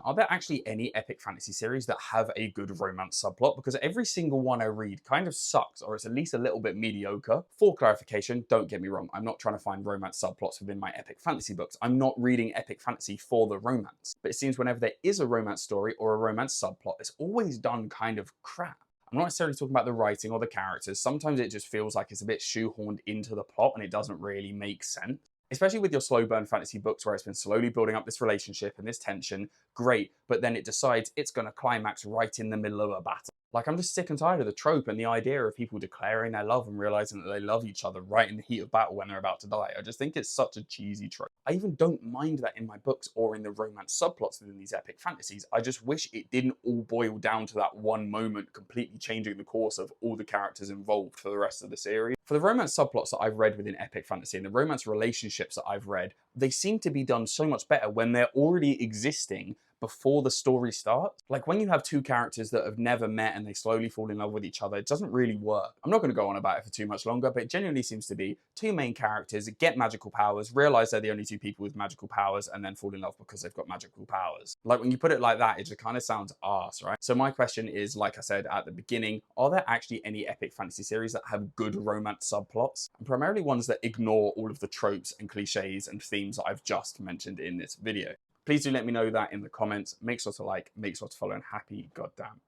are there actually any epic fantasy series that have a good romance subplot? Because every single one I read kind of sucks, or it's at least a little bit mediocre. For clarification, don't get me wrong, I'm not trying to find romance subplots within my epic fantasy books. I'm not reading epic fantasy for the romance. But it seems whenever there is a romance story or a romance subplot, it's always done kind of crap. I'm not necessarily talking about the writing or the characters. Sometimes it just feels like it's a bit shoehorned into the plot and it doesn't really make sense. Especially with your slow burn fantasy books where it's been slowly building up this relationship and this tension, great, but then it decides it's going to climax right in the middle of a battle. Like, I'm just sick and tired of the trope and the idea of people declaring their love and realizing that they love each other right in the heat of battle when they're about to die. I just think it's such a cheesy trope. I even don't mind that in my books or in the romance subplots within these epic fantasies. I just wish it didn't all boil down to that one moment completely changing the course of all the characters involved for the rest of the series. For the romance subplots that I've read within epic fantasy and the romance relationships that I've read, they seem to be done so much better when they're already existing before the story starts. Like when you have two characters that have never met and they slowly fall in love with each other, it doesn't really work. I'm not going to go on about it for too much longer, but it genuinely seems to be two main characters get magical powers, realize they're the only two people with magical powers, and then fall in love because they've got magical powers. Like when you put it like that, it just kind of sounds arse, right? So my question is, like I said at the beginning, are there actually any epic fantasy series that have good romance subplots? And primarily ones that ignore all of the tropes and cliches and themes that I've just mentioned in this video. Please do let me know that in the comments. Make sure to like, make sure to follow, and happy goddamn